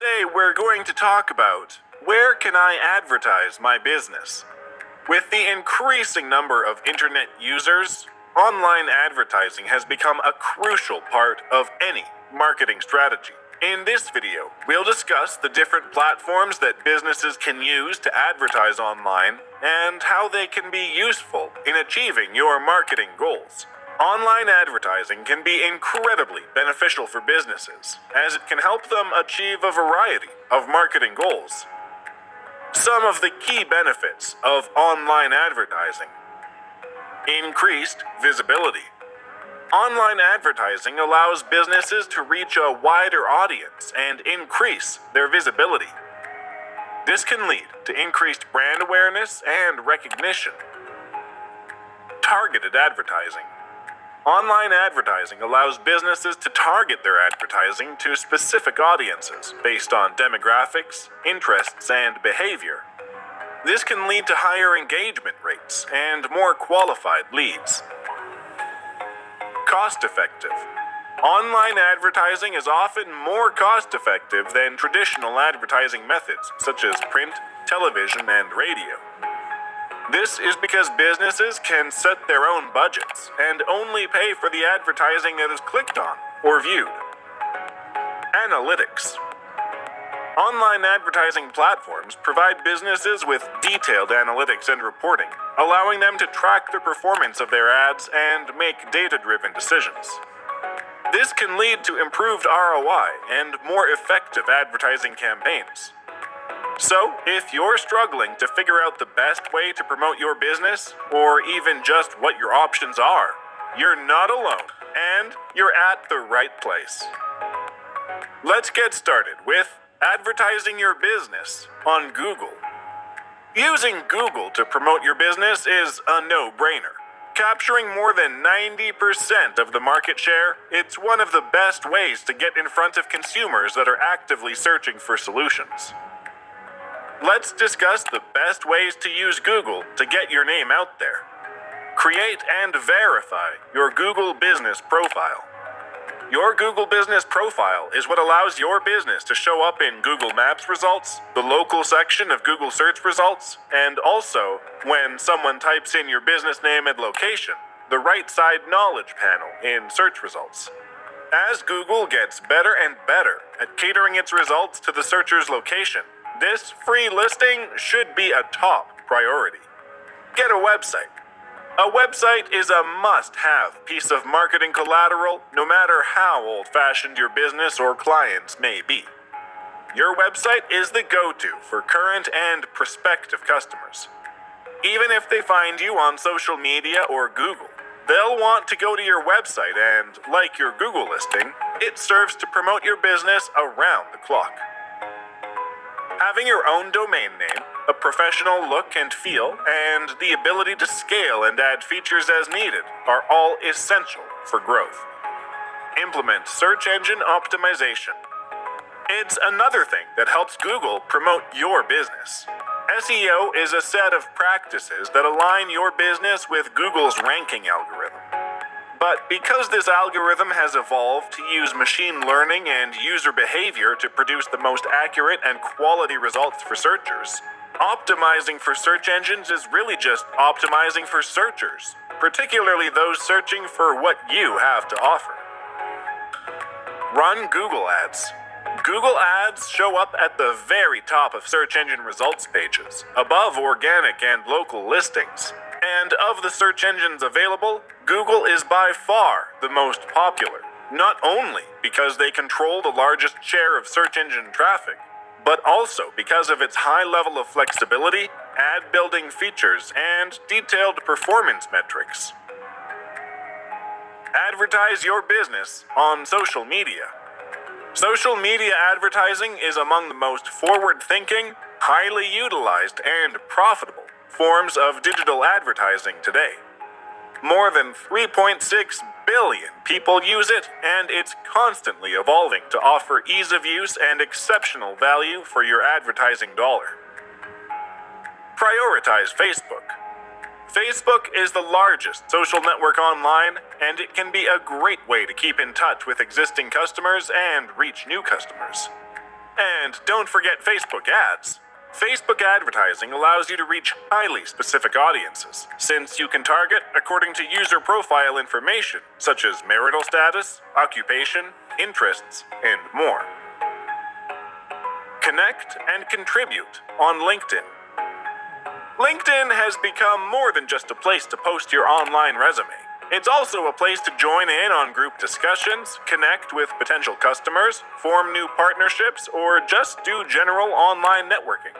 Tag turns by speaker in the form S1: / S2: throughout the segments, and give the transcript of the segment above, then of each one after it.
S1: Today we're going to talk about where can I advertise my business? With the increasing number of internet users, online advertising has become a crucial part of any marketing strategy. In this video, we'll discuss the different platforms that businesses can use to advertise online and how they can be useful in achieving your marketing goals. Online advertising can be incredibly beneficial for businesses, as it can help them achieve a variety of marketing goals. Some of the key benefits of online advertising: increased visibility. Online advertising allows businesses to reach a wider audience and increase their visibility. This can lead to increased brand awareness and recognition. Targeted advertising. Online advertising allows businesses to target their advertising to specific audiences based on demographics, interests, and behavior. This can lead to higher engagement rates and more qualified leads. Cost-effective. Online advertising is often more cost-effective than traditional advertising methods such as print, television, and radio. This is because businesses can set their own budgets and only pay for the advertising that is clicked on or viewed. Analytics. Online advertising platforms provide businesses with detailed analytics and reporting, allowing them to track the performance of their ads and make data-driven decisions. This can lead to improved ROI and more effective advertising campaigns. So, if you're struggling to figure out the best way to promote your business, or even just what your options are, you're not alone, and you're at the right place. Let's get started with advertising your business on Google. Using Google to promote your business is a no-brainer. Capturing more than 90% of the market share, it's one of the best ways to get in front of consumers that are actively searching for solutions. Let's discuss the best ways to use Google to get your name out there. Create and verify your Google business profile. Your Google business profile is what allows your business to show up in Google Maps results, the local section of Google search results, and also, when someone types in your business name and location, the right side knowledge panel in search results. As Google gets better and better at catering its results to the searcher's location, this free listing should be a top priority. Get a website. A website is a must-have piece of marketing collateral, no matter how old-fashioned your business or clients may be. Your website is the go-to for current and prospective customers. Even if they find you on social media or Google, they'll want to go to your website and, like your Google listing, it serves to promote your business around the clock. Having your own domain name, a professional look and feel, and the ability to scale and add features as needed are all essential for growth. Implement search engine optimization. It's another thing that helps Google promote your business. SEO is a set of practices that align your business with Google's ranking algorithm. But because this algorithm has evolved to use machine learning and user behavior to produce the most accurate and quality results for searchers, optimizing for search engines is really just optimizing for searchers, particularly those searching for what you have to offer. Run Google Ads. Google Ads show up at the very top of search engine results pages, above organic and local listings. And of the search engines available, Google is by far the most popular, not only because they control the largest share of search engine traffic, but also because of its high level of flexibility, ad-building features, and detailed performance metrics. Advertise your business on social media. Social media advertising is among the most forward-thinking, highly utilized, and profitable forms of digital advertising today. More than 3.6 billion people use it, and it's constantly evolving to offer ease of use and exceptional value for your advertising dollar. Prioritize Facebook. Facebook is the largest social network online, and it can be a great way to keep in touch with existing customers and reach new customers. And don't forget Facebook ads. Facebook advertising allows you to reach highly specific audiences, since you can target according to user profile information, such as marital status, occupation, interests, and more. Connect and contribute on LinkedIn. LinkedIn has become more than just a place to post your online resume. It's also a place to join in on group discussions, connect with potential customers, form new partnerships, or just do general online networking.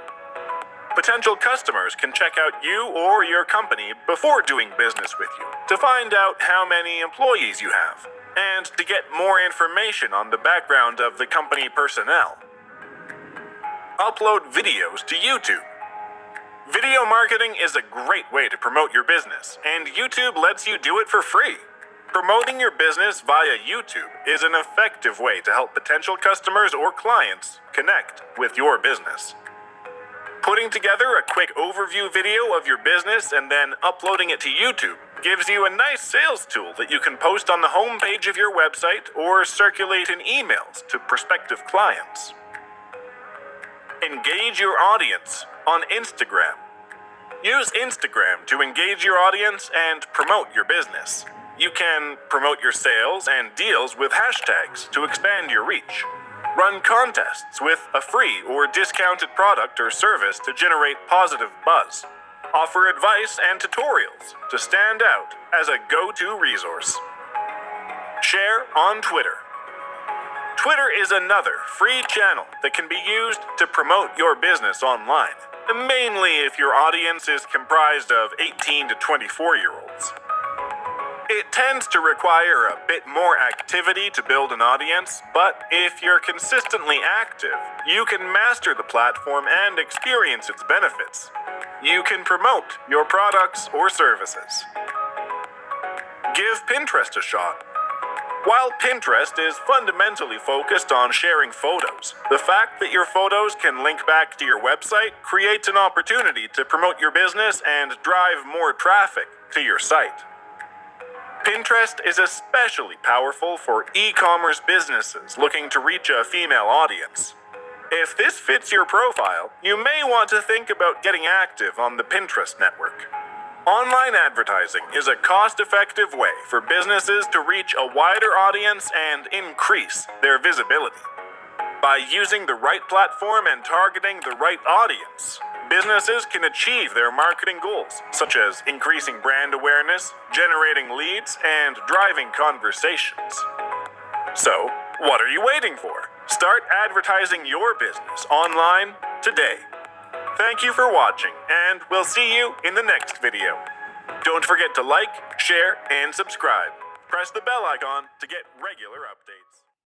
S1: Potential customers can check out you or your company before doing business with you to find out how many employees you have and to get more information on the background of the company personnel. Upload videos to YouTube. Video marketing is a great way to promote your business, and YouTube lets you do it for free. Promoting your business via YouTube is an effective way to help potential customers or clients connect with your business. Putting together a quick overview video of your business and then uploading it to YouTube gives you a nice sales tool that you can post on the homepage of your website or circulate in emails to prospective clients. Engage your audience on Instagram. Use Instagram to engage your audience and promote your business. You can promote your sales and deals with hashtags to expand your reach. Run contests with a free or discounted product or service to generate positive buzz. Offer advice and tutorials to stand out as a go-to resource. Share on Twitter. Twitter is another free channel that can be used to promote your business online, mainly if your audience is comprised of 18 to 24-year-olds. It tends to require a bit more activity to build an audience, but if you're consistently active, you can master the platform and experience its benefits. You can promote your products or services. Give Pinterest a shot. While Pinterest is fundamentally focused on sharing photos, the fact that your photos can link back to your website creates an opportunity to promote your business and drive more traffic to your site. Pinterest is especially powerful for e-commerce businesses looking to reach a female audience. If this fits your profile, you may want to think about getting active on the Pinterest network. Online advertising is a cost-effective way for businesses to reach a wider audience and increase their visibility. By using the right platform and targeting the right audience, businesses can achieve their marketing goals, such as increasing brand awareness, generating leads, and driving conversations. So, what are you waiting for? Start advertising your business online today. Thank you for watching, and we'll see you in the next video. Don't forget to like, share, and subscribe. Press the bell icon to get regular updates.